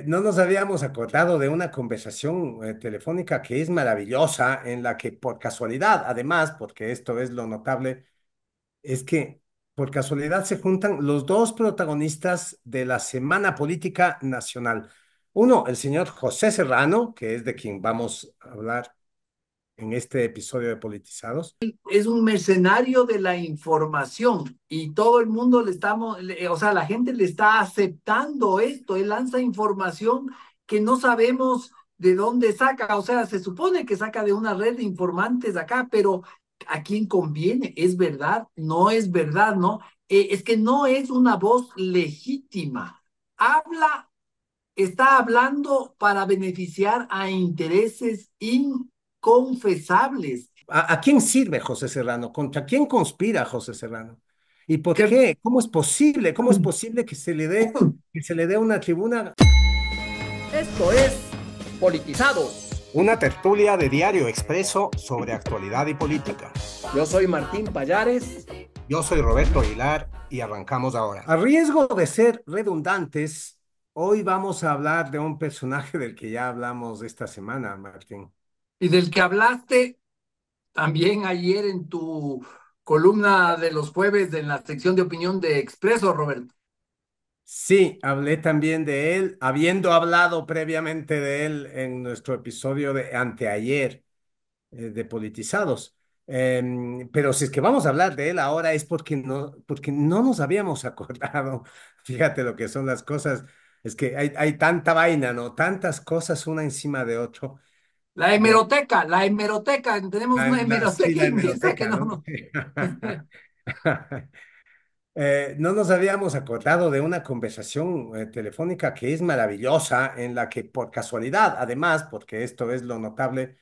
No nos habíamos acordado de una conversación telefónica que es maravillosa, en la que por casualidad, además, porque esto es lo notable, es que por casualidad se juntan los dos protagonistas de la Semana Política Nacional. Uno, el señor José Serrano, que es de quien vamos a hablar en este episodio de Politizados. Es un mercenario de la información y todo el mundo o sea, la gente le está aceptando esto. Él lanza información que no sabemos de dónde saca. O sea, se supone que saca de una red de informantes acá, pero ¿a quién conviene? ¿Es verdad? No es verdad, ¿no? Es que no es una voz legítima. Habla, está hablando para beneficiar a intereses inconfesables. ¿A quién sirve José Serrano? ¿Contra quién conspira José Serrano? ¿Y por Que qué? ¿Cómo es posible? ¿Cómo es posible que se le dé una tribuna? Esto es Politizados. Una tertulia de Diario Expreso sobre actualidad y política. Yo soy Martín Payares. Yo soy Roberto Aguilar y arrancamos ahora. A riesgo de ser redundantes, hoy vamos a hablar de un personaje del que ya hablamos esta semana, Martín. Y del que hablaste también ayer en tu columna de los jueves en la sección de opinión de Expreso, Roberto. Sí, hablé también de él, habiendo hablado previamente de él en nuestro episodio de anteayer, de Politizados. Pero si es que vamos a hablar de él ahora es porque no nos habíamos acordado. Fíjate lo que son las cosas. Es que hay tanta vaina, ¿no? Tantas cosas una encima de otro. Eh, La hemeroteca, tenemos una sí, hemeroteca la inmensa que hemeroteca, no, ¿no? no. No nos habíamos acordado de una conversación telefónica que es maravillosa, en la que por casualidad, además, porque esto es lo notable,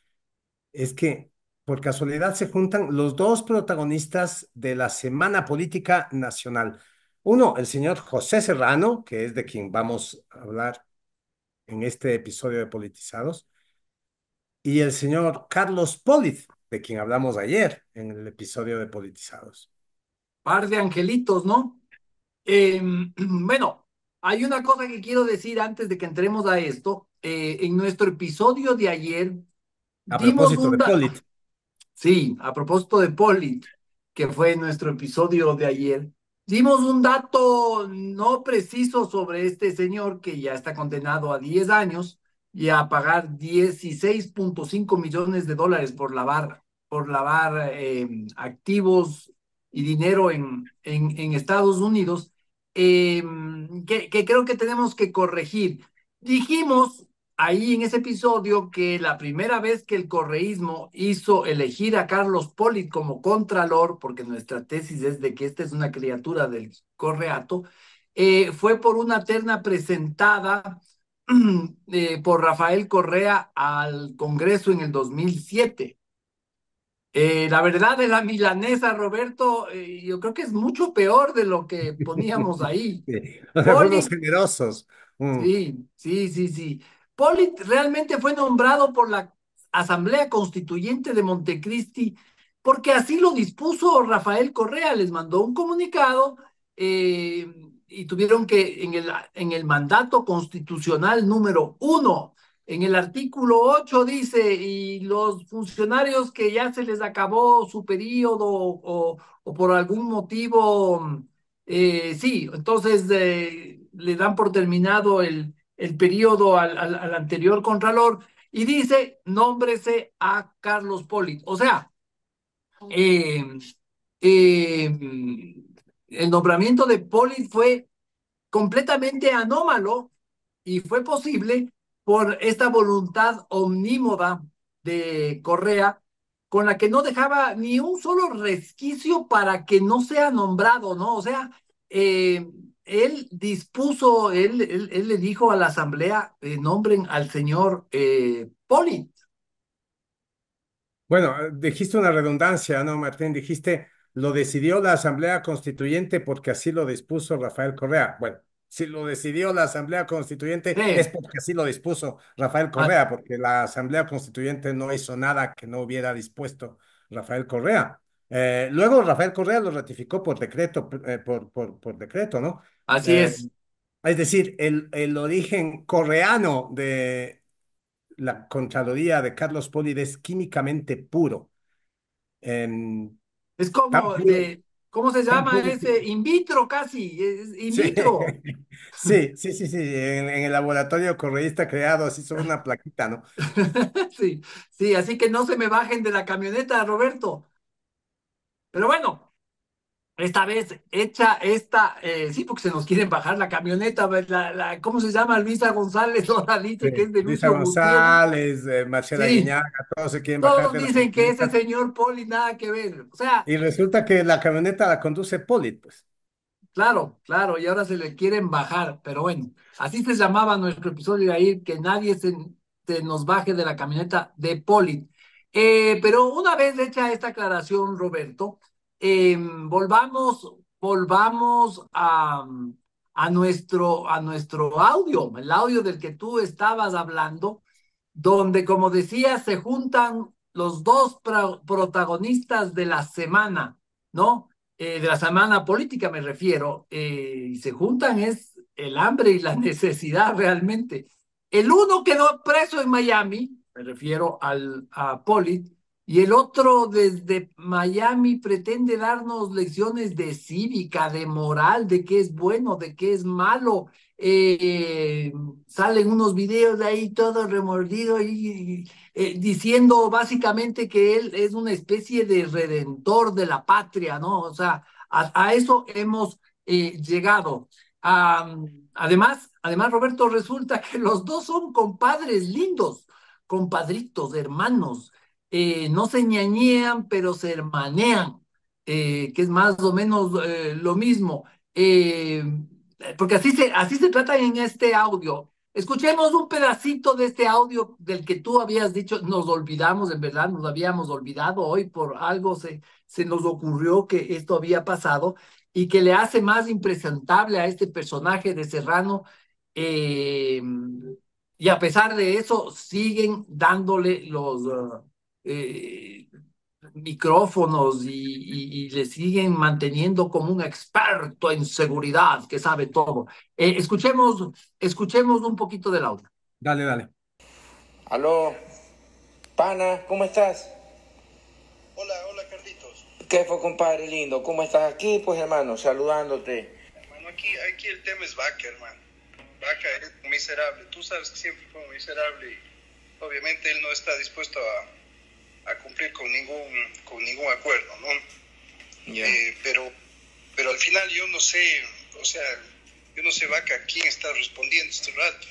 es que por casualidad se juntan los dos protagonistas de la Semana Política Nacional. Uno, el señor José Serrano, que es de quien vamos a hablar en este episodio de Politizados, y el señor Carlos Polit, de quien hablamos ayer en el episodio de Politizados. Par de angelitos, ¿no? Bueno, hay una cosa que quiero decir antes de que entremos a esto. En nuestro episodio de ayer A dimos propósito un, de Polit. sí, a propósito de Polit, que fue nuestro episodio de ayer, dimos un dato no preciso sobre este señor que ya está condenado a 10 años y a pagar 16,5 millones de dólares por lavar activos y dinero en Estados Unidos, eh, que creo que tenemos que corregir. Dijimos ahí en ese episodio que la primera vez que el correísmo hizo elegir a Carlos Polit como contralor, porque nuestra tesis es de que esta es una criatura del correato, fue por una terna presentada por Rafael Correa al Congreso en el 2007. La verdad de la milanesa, Roberto, yo creo que es mucho peor de lo que poníamos ahí. Sí. O sea, fuimos Polit generosos. Sí, sí, sí, sí. Pollitt realmente fue nombrado por la Asamblea Constituyente de Montecristi porque así lo dispuso Rafael Correa. Les mandó un comunicado y tuvieron que, en el mandato constitucional número 1, en el artículo 8 dice, y los funcionarios que ya se les acabó su periodo o por algún motivo sí, entonces le dan por terminado el periodo al anterior contralor y dice, nómbrese a Carlos Polit. O sea, eh, eh, el nombramiento de Polit fue completamente anómalo y fue posible por esta voluntad omnímoda de Correa, con la que no dejaba ni un solo resquicio para que no sea nombrado, ¿no? O sea, eh, él dispuso, él le dijo a la asamblea, nombren al señor Poli. Bueno, dijiste una redundancia, ¿no, Martín? Dijiste, lo decidió la Asamblea Constituyente porque así lo dispuso Rafael Correa. Bueno, si lo decidió la Asamblea Constituyente es Sí, porque así lo dispuso Rafael ah, Correa, porque la Asamblea Constituyente no hizo nada que no hubiera dispuesto Rafael Correa. Luego Rafael Correa lo ratificó por decreto, por decreto, ¿no? así Eh, es. Es decir, el origen coreano de la Contraloría de Carlos Polit es químicamente puro. Em, Es Tan como puro, de, ¿cómo se tan llama puro ese? In vitro casi, es in sí, vitro. sí. En el laboratorio correísta creado así sobre una plaquita, ¿no? Sí, sí, así que no se me bajen de la camioneta, Roberto. Pero bueno, esta vez hecha esta, sí, porque se nos quieren bajar la camioneta, pues, ¿cómo se llama? Luisa González ahora Sí. dice que es de Luisa Lucio Gutiérrez. González, Marcela Sí, Guiñaga, todos se quieren bajar todos de la dicen que ese camioneta. señor Poli nada que ver. O sea, Y resulta que la camioneta la conduce Polit, pues. claro, claro, y ahora se le quieren bajar, pero bueno, así se llamaba nuestro episodio de ahí, que nadie se nos baje de la camioneta de Poli. Pero una vez hecha esta aclaración, Roberto, volvamos a nuestro audio, el audio del que tú estabas hablando, donde, como decía, se juntan los dos protagonistas de la semana, ¿no? De la semana política me refiero, y se juntan es el hambre y la necesidad realmente. El uno quedó preso en Miami, me refiero a Polit, y el otro desde Miami pretende darnos lecciones de cívica, de moral, de qué es bueno, de qué es malo. Eh, Salen unos videos de ahí todo remordido y diciendo básicamente que él es una especie de redentor de la patria, ¿no? O sea, a eso hemos llegado. Además, Roberto, resulta que los dos son compadres lindos, compadritos, hermanos. No se ñañean, pero se hermanean, que es más o menos lo mismo. Eh, Porque así se trata en este audio. Escuchemos un pedacito de este audio del que tú habías dicho, nos olvidamos, en verdad, nos habíamos olvidado hoy por algo se nos ocurrió que esto había pasado y que le hace más impresentable a este personaje de Serrano. eh, y a pesar de eso, siguen dándole los eh, micrófonos y le siguen manteniendo como un experto en seguridad que sabe todo. Escuchemos un poquito del audio. Dale, dale. Aló, pana, ¿cómo estás? Hola, hola Carlitos. ¿Qué fue, compadre lindo? ¿Cómo estás aquí? Pues, hermano, saludándote. Hermano, aquí el tema es Vaca, hermano. Vaca es un miserable. Tú sabes que siempre fue un miserable y obviamente él no está dispuesto a cumplir con ningún acuerdo, ¿no? Ya. Pero al final yo no sé, o sea, yo no sé Vaca a quién está respondiendo este rato,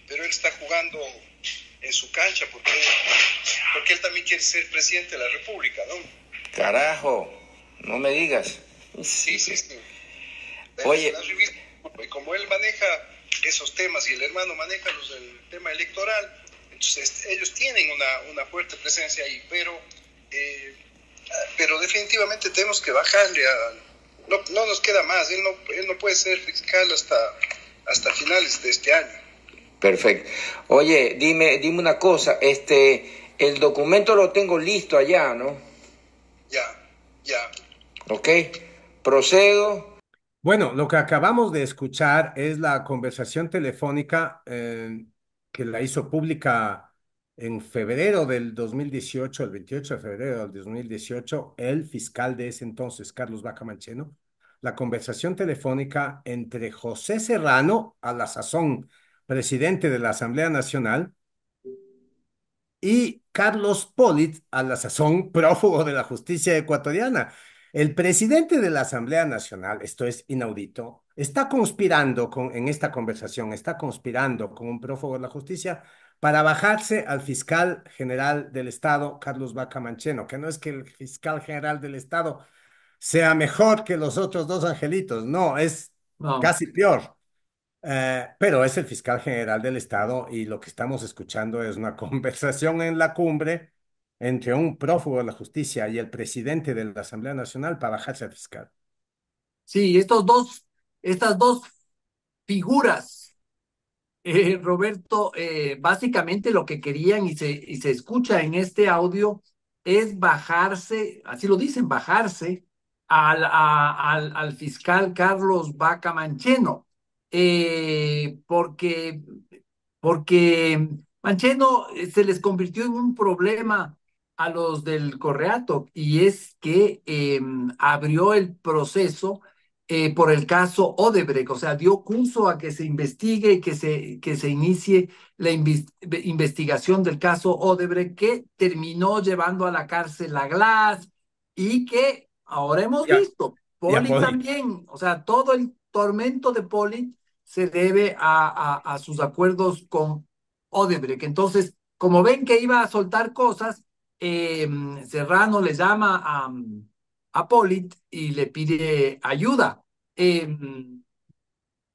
pero él está jugando en su cancha porque él también quiere ser presidente de la República, ¿no? Carajo, no me digas. Sí. Oye, Y como él maneja esos temas y el hermano maneja el tema electoral, entonces ellos tienen una fuerte presencia ahí, pero definitivamente tenemos que bajarle no nos queda más, él no puede ser fiscal hasta finales de este año. perfecto. Oye, dime una cosa, el documento lo tengo listo allá, ¿no? Ya. ¿Ok? Procedo. Bueno, lo que acabamos de escuchar es la conversación telefónica que la hizo pública en febrero del 2018, el 28 de febrero del 2018, el fiscal de ese entonces, Carlos Vaca Mancheno, la conversación telefónica entre José Serrano, a la sazón presidente de la Asamblea Nacional, y Carlos Polit, a la sazón prófugo de la justicia ecuatoriana. El presidente de la Asamblea Nacional, esto es inaudito, está conspirando en esta conversación, está conspirando con un prófugo de la justicia para bajarse al fiscal general del Estado, Carlos Vaca Mancheno, que no es que el fiscal general del Estado sea mejor que los otros dos angelitos, no, es No. casi peor. Pero es el fiscal general del Estado y lo que estamos escuchando es una conversación en la cumbre entre un prófugo de la justicia y el presidente de la Asamblea Nacional para bajarse al fiscal. Sí, estas dos figuras, Roberto, básicamente lo que querían y se escucha en este audio es bajarse, así lo dicen, bajarse al fiscal Carlos Vaca Mancheno. porque, porque Mancheno se les convirtió en un problema a los del Correato y es que abrió el proceso por el caso Odebrecht, o sea, dio curso a que se investigue y que se inicie la investigación del caso Odebrecht que terminó llevando a la cárcel a Glass y que ahora hemos Ya, visto, ya Poli Poli. también, o sea, todo el tormento de Poli se debe a sus acuerdos con Odebrecht. Entonces, como ven que iba a soltar cosas, Serrano le llama a Polit y le pide ayuda.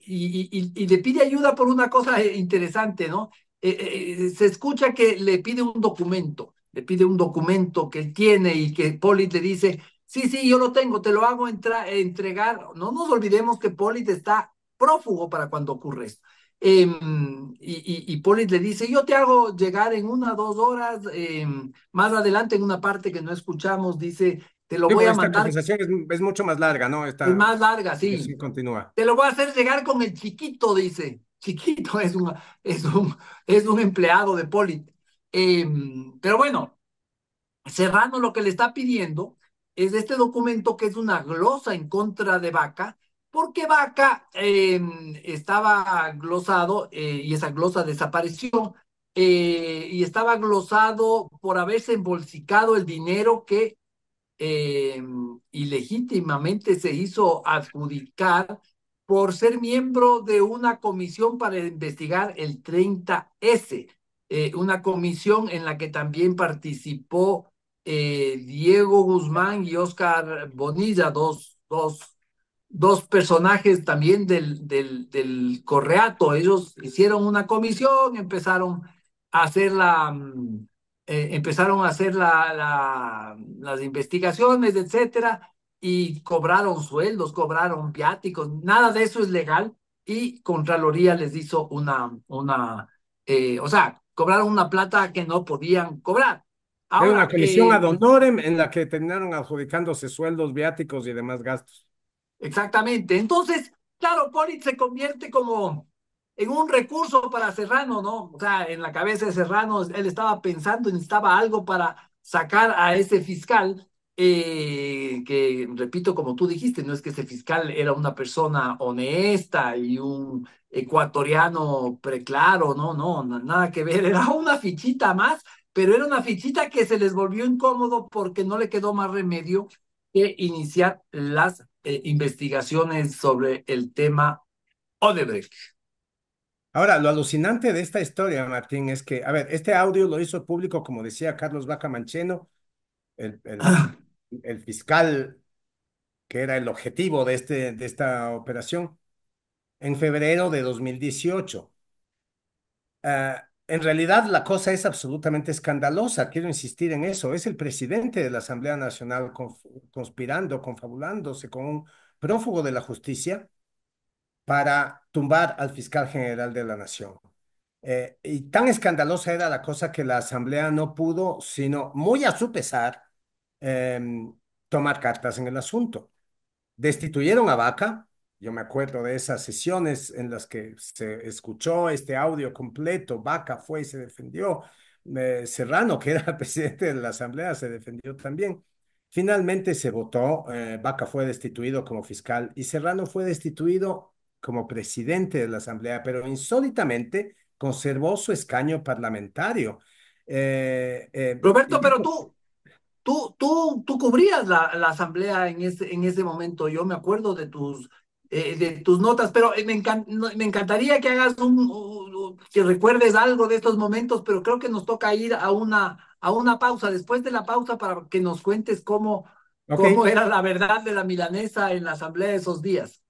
Y le pide ayuda por una cosa interesante, ¿no? Se escucha que le pide un documento que él tiene y que Polit le dice, sí, sí, yo lo tengo, te lo hago entregar. No nos olvidemos que Polit está prófugo para cuando ocurre esto. Y Polit le dice, yo te hago llegar en 1 o 2 horas, más adelante en una parte que no escuchamos, dice, te lo Sí, voy porque a esta mandar, conversación es mucho más larga, ¿no? es Esta más larga, conversación sí. continúa. Te lo voy a hacer llegar con el chiquito, dice. Chiquito es un, es un empleado de Polit. Pero bueno, Serrano lo que le está pidiendo es este documento que es una glosa en contra de Vaca, porque Vaca estaba glosado y esa glosa desapareció y estaba glosado por haberse embolsicado el dinero que eh, ilegítimamente se hizo adjudicar por ser miembro de una comisión para investigar el 30S, una comisión en la que también participó Diego Guzmán y Oscar Bonilla, dos personajes también del Correato. Ellos hicieron una comisión, empezaron a hacer las investigaciones, etcétera, y cobraron sueldos, cobraron viáticos, nada de eso es legal, y Contraloría les hizo o sea, cobraron una plata que no podían cobrar. Era una Ahora, comisión ad honorem en la que terminaron adjudicándose sueldos, viáticos y demás gastos. exactamente. Entonces, claro, Polit se convierte como en un recurso para Serrano, ¿no? O sea, en la cabeza de Serrano, él estaba pensando, necesitaba algo para sacar a ese fiscal, que, repito, como tú dijiste, no es que ese fiscal era una persona honesta y un ecuatoriano preclaro, no, no, nada que ver, era una fichita más, pero era una fichita que se les volvió incómodo porque no le quedó más remedio que iniciar las investigaciones sobre el tema Odebrecht. Ahora, lo alucinante de esta historia, Martín, es que, a ver, este audio lo hizo público, como decía Carlos Vaca Mancheno, el, el, Ah, el fiscal que era el objetivo de esta operación, en febrero de 2018. En realidad, la cosa es absolutamente escandalosa, quiero insistir en eso. Es el presidente de la Asamblea Nacional conspirando, confabulándose con un prófugo de la justicia para tumbar al fiscal general de la Nación. Y tan escandalosa era la cosa que la Asamblea no pudo, sino muy a su pesar, em, tomar cartas en el asunto. Destituyeron a Vaca. Yo me acuerdo de esas sesiones en las que se escuchó este audio completo. Vaca fue y se defendió. Serrano, que era presidente de la Asamblea, se defendió también. Finalmente se votó. Vaca fue destituido como fiscal y Serrano fue destituido como presidente de la Asamblea, pero insólitamente conservó su escaño parlamentario. Roberto, Y yo, pero tú cubrías la asamblea en ese momento. Yo me acuerdo de tus notas, pero me encantaría que hagas que recuerdes algo de estos momentos, pero creo que nos toca ir a una pausa. Después de la pausa, para que nos cuentes cómo ok. era la verdad de la milanesa en la asamblea de esos días.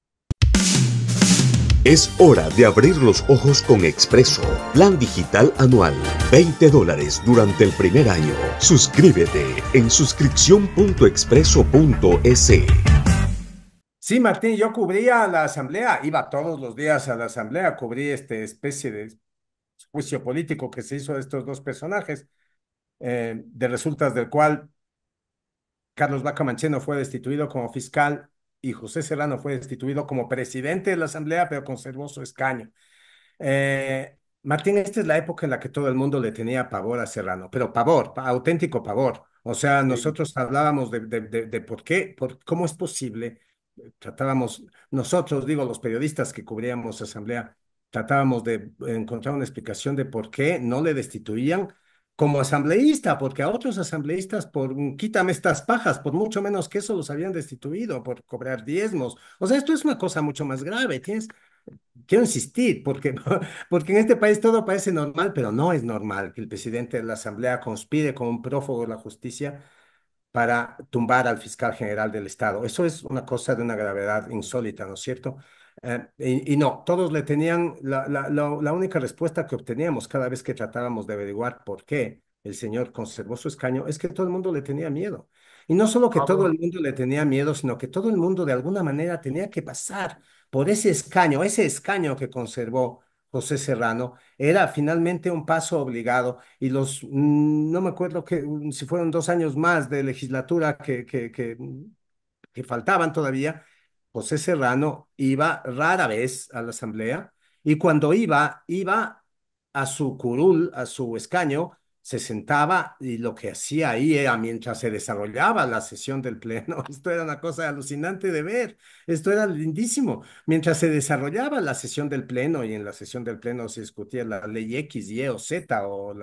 Es hora de abrir los ojos con Expreso. Plan digital anual. $20 durante el primer año. Suscríbete en suscripción.expreso.es. Sí, Martín, yo cubría la asamblea, iba todos los días a la asamblea, cubrí esta especie de juicio político que se hizo de estos dos personajes, de resultas del cual Carlos Vaca Mancheno fue destituido como fiscal y José Serrano fue destituido como presidente de la Asamblea, pero conservó su escaño. Martín, esta es la época en la que todo el mundo le tenía pavor a Serrano, pero pavor, auténtico pavor. O sea, Sí. nosotros hablábamos de por qué, cómo es posible. Tratábamos, nosotros, digo, los periodistas que cubríamos asamblea, tratábamos de encontrar una explicación de por qué no le destituían como asambleísta, porque a otros asambleístas, por quítame estas pajas, por mucho menos que eso los habían destituido, por cobrar diezmos. O sea, esto es una cosa mucho más grave. Quiero insistir, porque, porque en este país todo parece normal, pero no es normal que el presidente de la Asamblea conspire con un prófugo de la justicia para tumbar al fiscal general del Estado. Eso es una cosa de una gravedad insólita, ¿no es cierto? Y no, todos le tenían, la única respuesta que obteníamos cada vez que tratábamos de averiguar por qué el señor conservó su escaño es que todo el mundo le tenía miedo. Y no solo que todo el mundo le tenía miedo, sino que todo el mundo de alguna manera tenía que pasar por ese escaño que conservó José Serrano, era finalmente un paso obligado y no me acuerdo si fueron 2 años más de legislatura que faltaban todavía, José Serrano iba rara vez a la asamblea y cuando iba a su curul, a su escaño, se sentaba y lo que hacía ahí era mientras se desarrollaba la sesión del pleno, esto era una cosa alucinante de ver, esto era lindísimo, mientras se desarrollaba la sesión del pleno y en la sesión del pleno se discutía la ley X, Y o Z o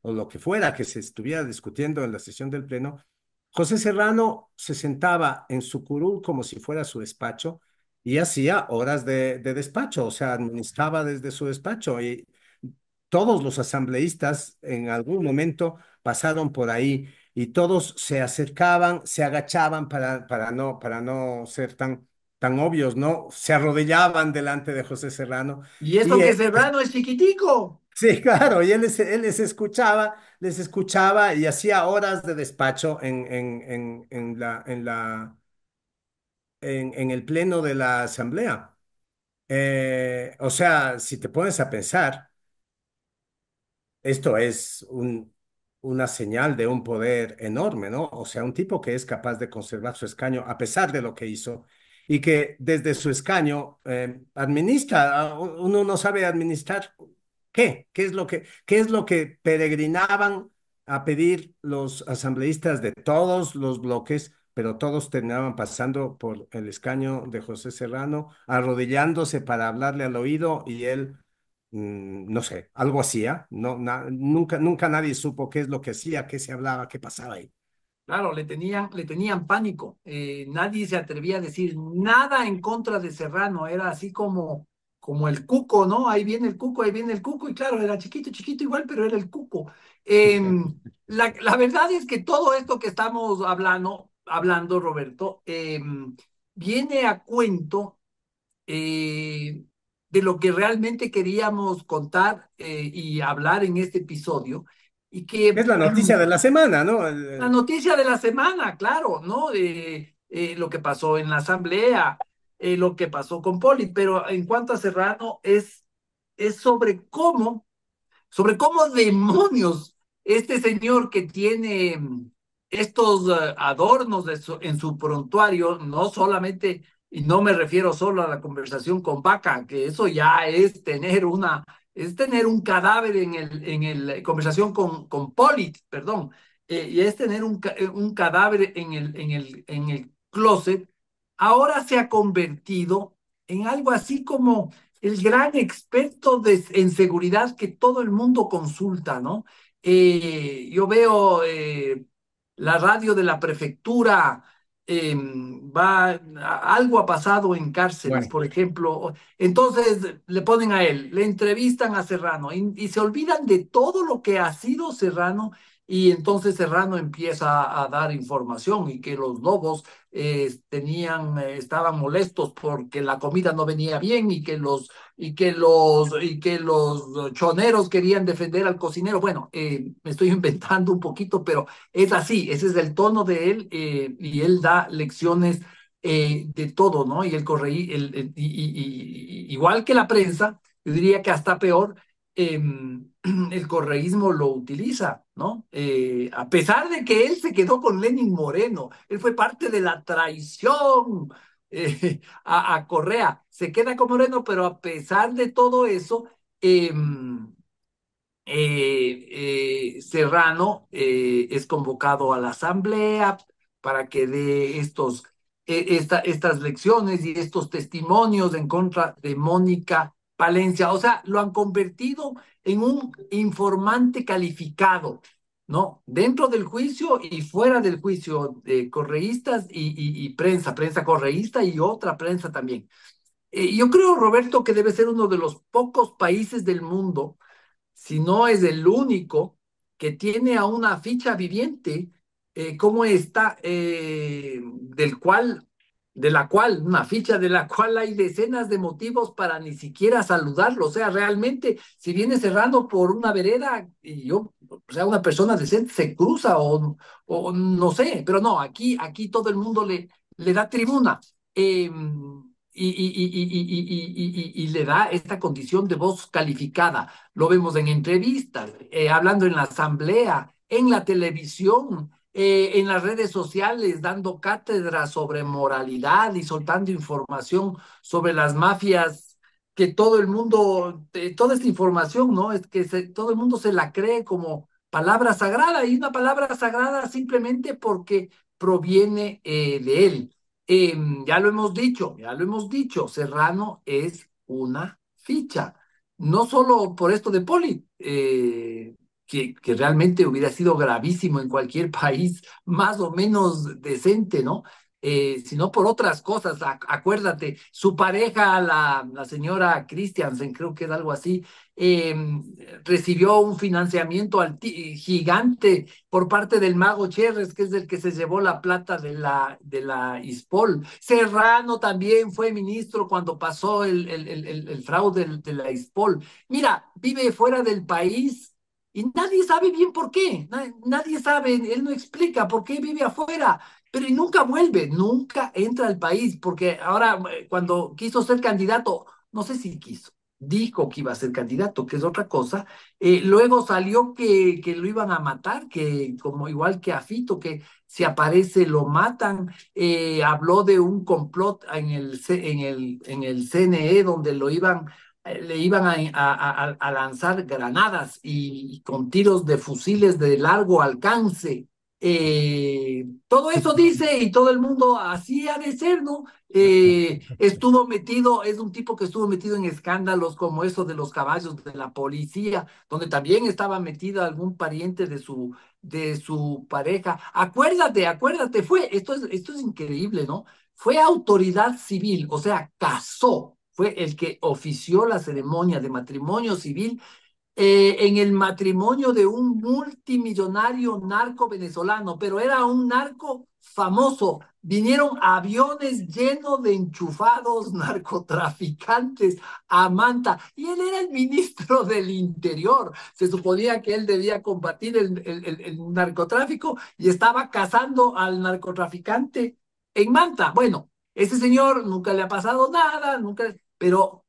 lo que fuera que se estuviera discutiendo en la sesión del pleno, José Serrano se sentaba en su curul como si fuera su despacho y hacía horas de despacho, o sea, administraba desde su despacho y todos los asambleístas en algún momento pasaron por ahí y todos se acercaban, se agachaban para no ser tan obvios, ¿no? Se arrodillaban delante de José Serrano Y y eso que él, Serrano es chiquitico. sí, claro, y él les escuchaba y hacía horas de despacho en el pleno de la asamblea. O sea, si te pones a pensar, esto es una señal de un poder enorme, ¿no? O sea, un tipo que es capaz de conservar su escaño a pesar de lo que hizo y que desde su escaño administra, uno no sabe administrar qué es lo que peregrinaban a pedir los asambleístas de todos los bloques, pero todos terminaban pasando por el escaño de José Serrano, arrodillándose para hablarle al oído y él no sé, algo hacía, no, nunca nadie supo qué es lo que hacía, qué se hablaba, qué pasaba ahí. Claro, le tenían pánico. Nadie se atrevía a decir nada en contra de Serrano. Era así como el cuco, ¿no? Ahí viene el cuco, ahí viene el cuco. Y claro, era chiquito, chiquito igual, pero era el cuco. La verdad es que todo esto que estamos hablando Roberto, viene a cuento de lo que realmente queríamos contar y hablar en este episodio. Y que Es la noticia de la semana, ¿no? la noticia de la semana, claro, ¿no? Lo que pasó en la asamblea, lo que pasó con Poli, pero en cuanto a Serrano es sobre cómo demonios este señor que tiene estos adornos en su prontuario, no solamente, y no me refiero solo a la conversación con Vaca, que eso ya es tener un cadáver conversación con Polit, perdón, y es tener un cadáver en el closet, ahora se ha convertido en algo así como el gran experto en seguridad que todo el mundo consulta, ¿no? Yo veo la radio de la prefectura, algo ha pasado en cárceles, Bueno, por ejemplo, entonces le ponen a él, le entrevistan a Serrano y se olvidan de todo lo que ha sido Serrano y entonces Serrano empieza a dar información y que los lobos estaban molestos porque la comida no venía bien y que los choneros querían defender al cocinero. Bueno, me estoy inventando un poquito, pero es así, ese es el tono de él y él da lecciones de todo, ¿no? Y igual que la prensa, yo diría que hasta peor, el correísmo lo utiliza, ¿no? A pesar de que él se quedó con Lenin Moreno, él fue parte de la traición a Correa. Se queda con Moreno, pero a pesar de todo eso, Serrano es convocado a la asamblea para que dé estas lecciones y estos testimonios en contra de Mónica Palencia. O sea, lo han convertido en un informante calificado, ¿no? Dentro del juicio y fuera del juicio, correístas y prensa correísta y otra prensa también. Yo creo, Roberto, que debe ser uno de los pocos países del mundo, si no es el único, que tiene a una ficha viviente como esta, de la cual, una ficha de la cual hay decenas de motivos para ni siquiera saludarlo. O sea, realmente, si viene Serrano por una vereda y yo, o sea, una persona decente se cruza o no sé, pero no, aquí todo el mundo le da tribuna. Y le da esta condición de voz calificada. Lo vemos en entrevistas, hablando en la asamblea, en la televisión, en las redes sociales, dando cátedras sobre moralidad y soltando información sobre las mafias, que todo el mundo, toda esta información, ¿no? Es que todo el mundo se la cree como palabra sagrada, y una palabra sagrada simplemente porque proviene de él. Ya lo hemos dicho, Serrano es una ficha, no solo por esto de Poli, que realmente hubiera sido gravísimo en cualquier país más o menos decente, ¿no? Sino por otras cosas. Acuérdate, su pareja, la señora Christiansen, creo que es algo así, eh, recibió un financiamiento gigante por parte del mago Cherres, que es el que se llevó la plata de la ISPOL. Serrano también fue ministro cuando pasó el fraude de la ISPOL. Mira, vive fuera del país y nadie sabe bien por qué. Nadie sabe, él no explica por qué vive afuera, pero y nunca vuelve, nunca entra al país, porque ahora cuando quiso ser candidato, no sé si quiso, dijo que iba a ser candidato, que es otra cosa. Luego salió que lo iban a matar, que como igual que a Fito, que si aparece lo matan. Habló de un complot en el CNE donde le iban a lanzar granadas y con tiros de fusiles de largo alcance. Todo eso dice y todo el mundo así ha de ser, ¿no? Estuvo metido, es un tipo que estuvo metido en escándalos como eso de los caballos de la policía, donde también estaba metido algún pariente de su pareja. Acuérdate, esto es increíble, ¿no? Fue autoridad civil, o sea, casó, fue el que ofició la ceremonia de matrimonio civil en el matrimonio de un multimillonario narco venezolano, pero era un narco famoso. Vinieron aviones llenos de enchufados narcotraficantes a Manta y él era el ministro del Interior. Se suponía que él debía combatir el narcotráfico y estaba cazando al narcotraficante en Manta. Bueno, ese señor nunca le ha pasado nada, nunca, pero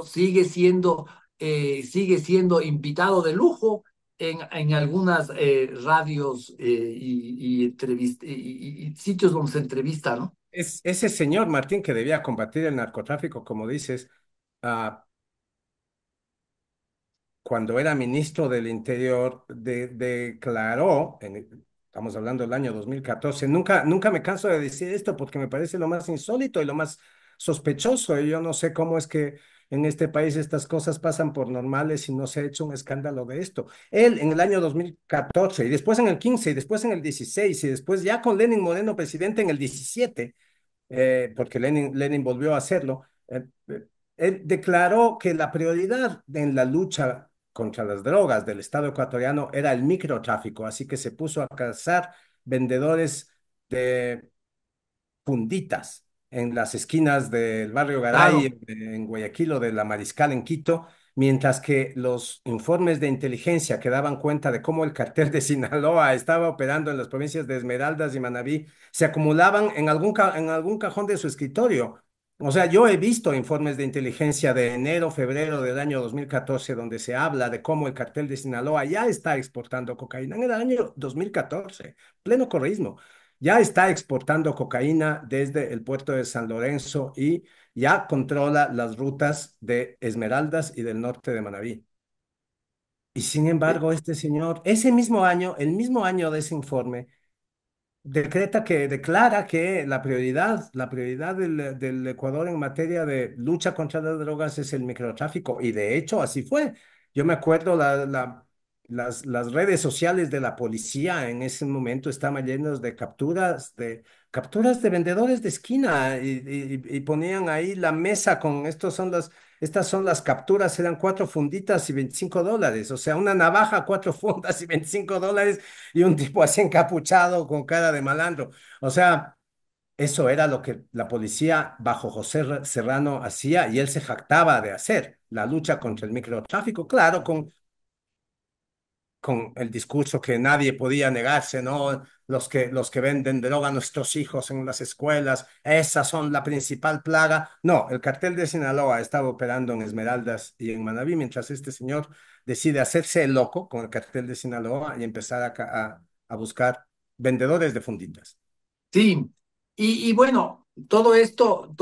sigue siendo invitado de lujo en algunas radios y sitios donde se entrevista, ¿no? Es ese señor Martín que debía combatir el narcotráfico, como dices, ah, cuando era ministro del Interior, declaró, estamos hablando del año 2014. Nunca me canso de decir esto porque me parece lo más insólito y lo más sospechoso. Y yo no sé cómo es que en este país estas cosas pasan por normales y no se ha hecho un escándalo de esto. Él en el año 2014 y después en el 15 y después en el 16 y después ya con Lenin Moreno presidente en el 17, porque Lenin volvió a hacerlo. Él declaró que la prioridad en la lucha contra las drogas del Estado ecuatoriano era el microtráfico, así que se puso a cazar vendedores de funditas en las esquinas del barrio Garay, Claro. en Guayaquil o de la Mariscal en Quito, mientras que los informes de inteligencia que daban cuenta de cómo el cartel de Sinaloa estaba operando en las provincias de Esmeraldas y Manabí se acumulaban en algún cajón de su escritorio. O sea, yo he visto informes de inteligencia de enero, febrero del año 2014 donde se habla de cómo el cartel de Sinaloa ya está exportando cocaína en el año 2014, pleno correísmo. ya está exportando cocaína desde el puerto de San Lorenzo y ya controla las rutas de Esmeraldas y del norte de Manabí. Y sin embargo, este señor, ese mismo año, el mismo año de ese informe, declara que la prioridad del Ecuador en materia de lucha contra las drogas es el microtráfico. Y de hecho, así fue. Yo me acuerdo las redes sociales de la policía en ese momento estaban llenas de capturas de vendedores de esquina y ponían ahí la mesa con estas son las capturas, eran 4 funditas y $25. O sea, una navaja, 4 fundas y $25 y un tipo así encapuchado con cara de malandro. O sea, eso era lo que la policía bajo Serrano hacía y él se jactaba de hacer, la lucha contra el microtráfico, claro, con el discurso que nadie podía negarse, ¿no? Los que venden droga a nuestros hijos en las escuelas, esas son la principal plaga. No, el cartel de Sinaloa estaba operando en Esmeraldas y en Manabí, mientras este señor decide hacerse el loco con el cartel de Sinaloa y empezar a buscar vendedores de funditas. Sí, y bueno, todo esto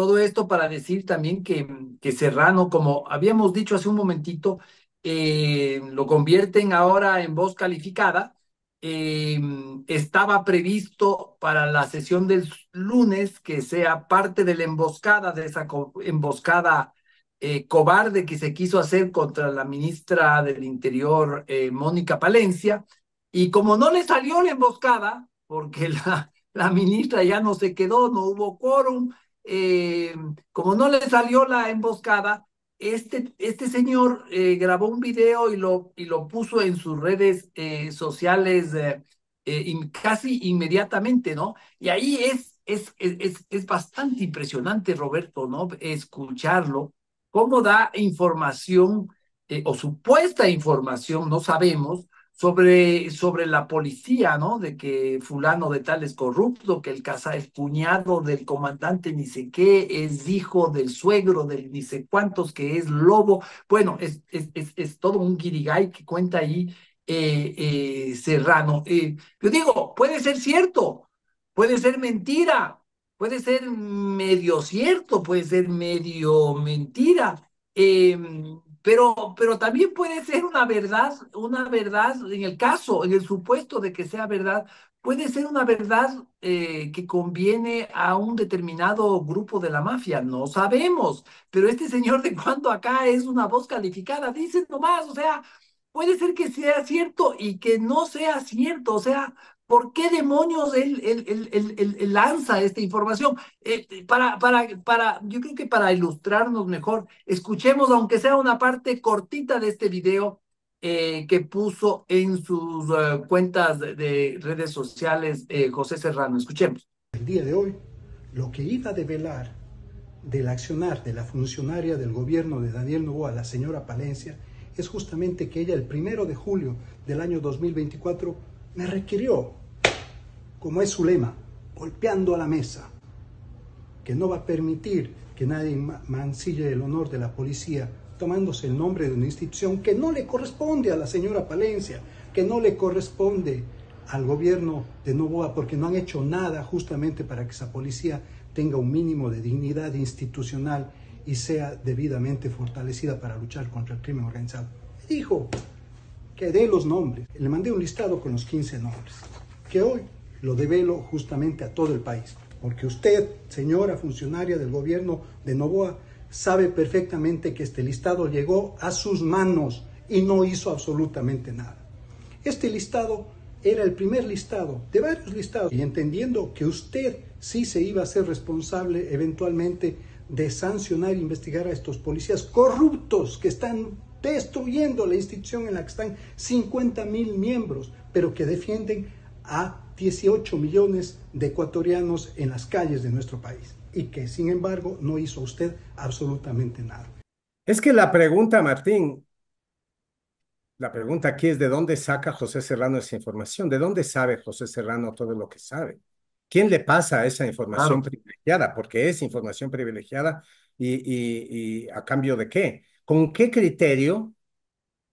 para decir también que Serrano, como habíamos dicho hace un momentito, lo convierten ahora en voz calificada. Eh, Estaba previsto para la sesión del lunes que sea parte de la emboscada, de esa emboscada cobarde que se quiso hacer contra la ministra del Interior, Mónica Palencia, y como no le salió la emboscada, porque la ministra ya no se quedó, no hubo quórum. eh, Como no le salió la emboscada, este señor grabó un video y lo puso en sus redes sociales casi inmediatamente, ¿no? Y ahí es bastante impresionante, Roberto, ¿no? Escucharlo, cómo da información o supuesta información, no sabemos, sobre la policía, ¿no? De que fulano de tal es corrupto, que el casa es cuñado del comandante ni sé qué, es hijo del suegro del ni sé cuántos, que es lobo. Bueno, es todo un guirigay que cuenta ahí Serrano. Yo digo, puede ser cierto, puede ser mentira, puede ser medio cierto, puede ser medio mentira. Pero también puede ser una verdad en el caso, en el supuesto de que sea verdad, puede ser una verdad que conviene a un determinado grupo de la mafia, no sabemos, pero este señor de cuando acá es una voz calificada, dice nomás, o sea, puede ser que sea cierto y que no sea cierto, o sea, ¿por qué demonios él lanza esta información? Yo creo que para ilustrarnos mejor, escuchemos, aunque sea una parte cortita de este video que puso en sus cuentas de redes sociales José Serrano. Escuchemos. El día de hoy, lo que iba a develar del accionar de la funcionaria del gobierno de Daniel Noboa, la señora Palencia, es justamente que ella el 1 de julio del año 2024 me requirió, como es su lema, golpeando a la mesa, que no va a permitir que nadie mancille el honor de la policía tomándose el nombre de una institución que no le corresponde a la señora Palencia, que no le corresponde al gobierno de Noboa, porque no han hecho nada justamente para que esa policía tenga un mínimo de dignidad institucional y sea debidamente fortalecida para luchar contra el crimen organizado. Dijo que dé los nombres. Le mandé un listado con los 15 nombres, que hoy lo develo justamente a todo el país, porque usted, señora funcionaria del gobierno de Noboa, sabe perfectamente que este listado llegó a sus manos y no hizo absolutamente nada. Este listado era el primer listado de varios listados, y entendiendo que usted sí se iba a ser responsable eventualmente de sancionar e investigar a estos policías corruptos que están destruyendo la institución en la que están 50.000 miembros, pero que defienden a 18 millones de ecuatorianos en las calles de nuestro país, y que sin embargo no hizo usted absolutamente nada. Es que la pregunta, Martín, la pregunta aquí es ¿de dónde saca José Serrano esa información? ¿De dónde sabe José Serrano todo lo que sabe? ¿Quién le pasa esa información Claro. privilegiada? Porque es información privilegiada y ¿a cambio de qué? ¿Con qué criterio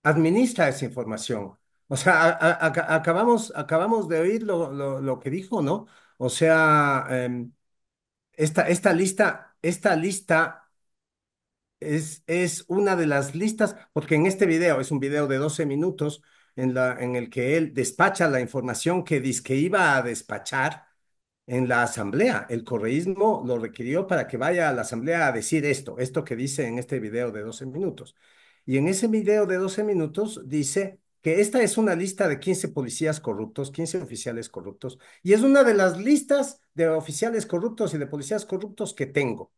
administra esa información? O sea, acabamos de oír lo que dijo, ¿no? O sea, esta lista es una de las listas, porque en este video, es un video de 12 minutos en el que él despacha la información que dice que iba a despachar en la asamblea. El correísmo lo requirió para que vaya a la asamblea a decir esto que dice en este video de 12 minutos. Y en ese video de 12 minutos dice que esta es una lista de 15 policías corruptos, 15 oficiales corruptos, y es una de las listas de oficiales corruptos y de policías corruptos que tengo.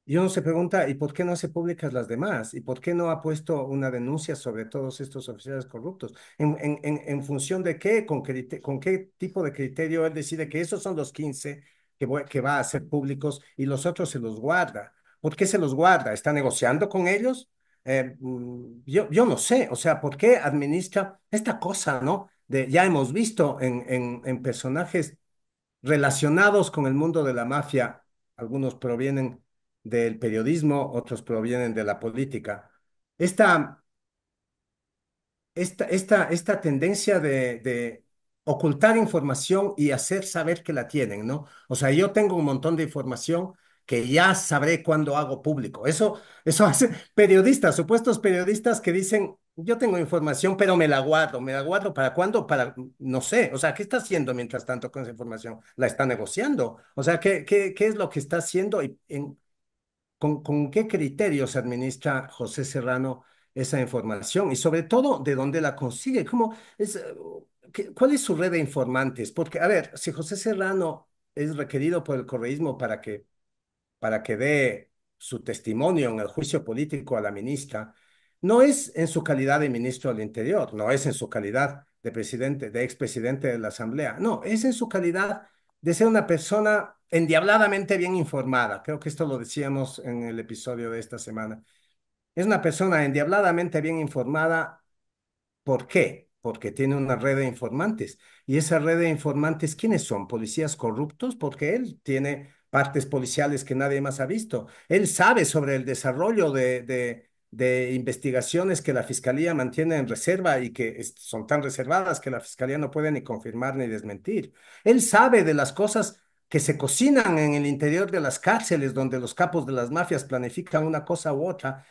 Y uno se pregunta, ¿y por qué no hace públicas las demás? ¿Y por qué no ha puesto una denuncia sobre todos estos oficiales corruptos? ¿En función de qué? ¿Con qué tipo de criterio él decide que esos son los 15 que va a hacer públicos y los otros se los guarda? ¿Por qué se los guarda? ¿Está negociando con ellos? Yo no sé, o sea, ¿por qué administra esta cosa, ¿no? Ya hemos visto en personajes relacionados con el mundo de la mafia. Algunos provienen del periodismo, otros provienen de la política. Esta, esta tendencia de ocultar información y hacer saber que la tienen, ¿no? O sea, yo tengo un montón de información que ya sabré cuándo hago público. Eso hace periodistas, supuestos periodistas que dicen, yo tengo información, pero me la guardo ¿para cuándo? Para, no sé, o sea, ¿qué está haciendo mientras tanto con esa información? ¿La está negociando? O sea, ¿qué es lo que está haciendo y con qué criterio se administra José Serrano esa información? Y sobre todo, ¿de dónde la consigue? ¿Cuál es su red de informantes? Porque, a ver, si José Serrano es requerido por el correísmo para que dé su testimonio en el juicio político a la ministra, no es en su calidad de ministro del Interior, no es en su calidad de presidente, de expresidente de la Asamblea, no, es en su calidad de ser una persona endiabladamente bien informada. Creo que esto lo decíamos en el episodio de esta semana. Es una persona endiabladamente bien informada. ¿Por qué? Porque tiene una red de informantes. ¿Y esa red de informantes quiénes son? ¿Policías corruptos? Porque él tiene partes policiales que nadie más ha visto. Él sabe sobre el desarrollo de investigaciones que la Fiscalía mantiene en reserva y que son tan reservadas que la Fiscalía no puede ni confirmar ni desmentir. Él sabe de las cosas que se cocinan en el interior de las cárceles donde los capos de las mafias planifican una cosa u otra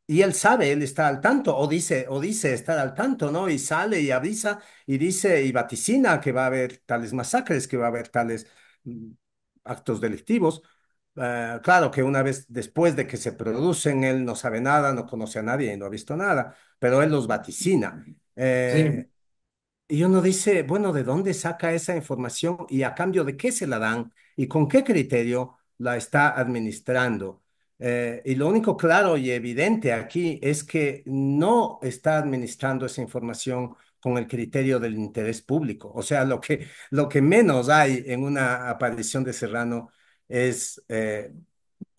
y él sabe, él está al tanto, o dice estar al tanto, ¿no? Y sale y avisa y dice y vaticina que va a haber tales masacres, que va a haber tales mm, actos delictivos. Claro que una vez después de que se producen, él no sabe nada, no conoce a nadie y no ha visto nada, pero él los vaticina. Sí. Y uno dice, bueno, ¿de dónde saca esa información y a cambio de qué se la dan y con qué criterio la está administrando? Y lo único claro y evidente aquí es que no está administrando esa información con el criterio del interés público. O sea, lo que menos hay en una aparición de Serrano es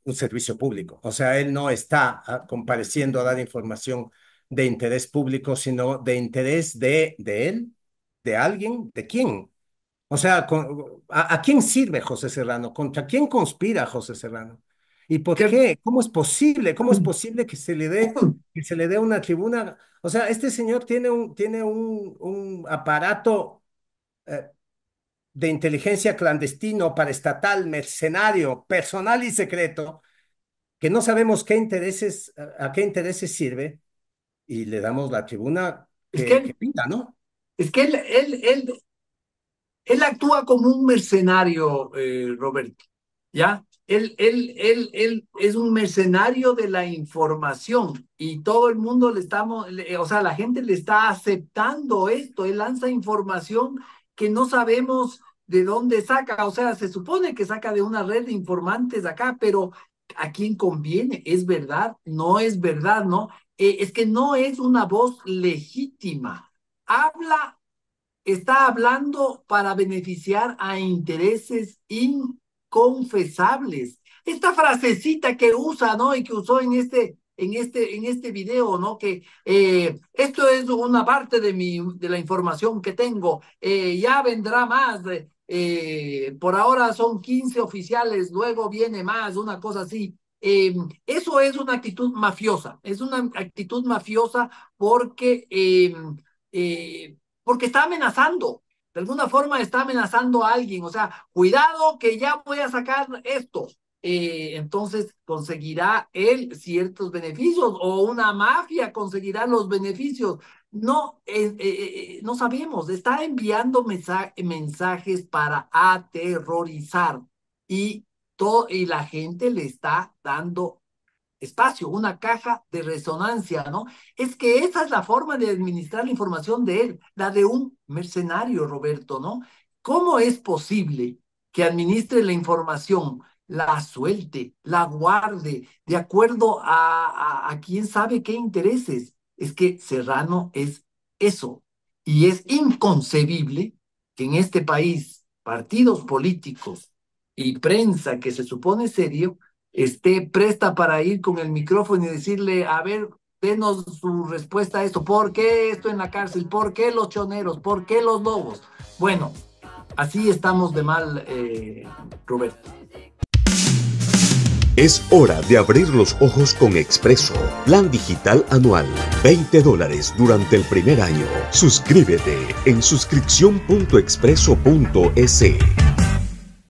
un servicio público. O sea, él no está compareciendo a dar información de interés público, sino de interés de él, de alguien, ¿de quién? O sea, a quién sirve José Serrano? ¿Contra quién conspira José Serrano? ¿Y por Que- qué? ¿Cómo es posible? ¿Cómo es posible que se le dé una tribuna? O sea, este señor tiene un aparato de inteligencia clandestino, paraestatal, mercenario, personal y secreto, que no sabemos qué intereses, a qué intereses sirve, y le damos la tribuna es que, que pida, ¿no? es que él actúa como un mercenario, Roberto, ¿ya? Él es un mercenario de la información y todo el mundo o sea, la gente le está aceptando esto. Él lanza información que no sabemos de dónde saca, o sea, se supone que saca de una red de informantes acá, pero ¿a quién conviene? ¿Es verdad? No es verdad, ¿no? Es que no es una voz legítima. Habla Está hablando para beneficiar a intereses inconfesables. Esta frasecita que usa, ¿no? Y que usó en este video, ¿no? Que esto es una parte de la información que tengo. Ya vendrá más. Por ahora son 15 oficiales, luego viene más, una cosa así. Eso es una actitud mafiosa. Es una actitud mafiosa porque eh, porque está amenazando. De alguna forma está amenazando a alguien, o sea, cuidado que ya voy a sacar esto. Entonces conseguirá él ciertos beneficios o una mafia conseguirá los beneficios. No, no sabemos, está enviando mensajes para aterrorizar y, y la gente le está dando espacio, una caja de resonancia, ¿no? Es que esa es la forma de administrar la información de él, la de un mercenario, Roberto, ¿no? ¿Cómo es posible que administre la información, la suelte, la guarde, de acuerdo a quién sabe qué intereses? Es que Serrano es eso. Y es inconcebible que en este país partidos políticos y prensa que se supone serio esté presta para ir con el micrófono y decirle, a ver, denos su respuesta a esto. ¿Por qué esto en la cárcel? ¿Por qué los choneros? ¿Por qué los lobos? Bueno, así estamos de mal, Roberto. Es hora de abrir los ojos con Expreso. Plan digital anual. $20 durante el primer año. Suscríbete en suscripción.expreso.es.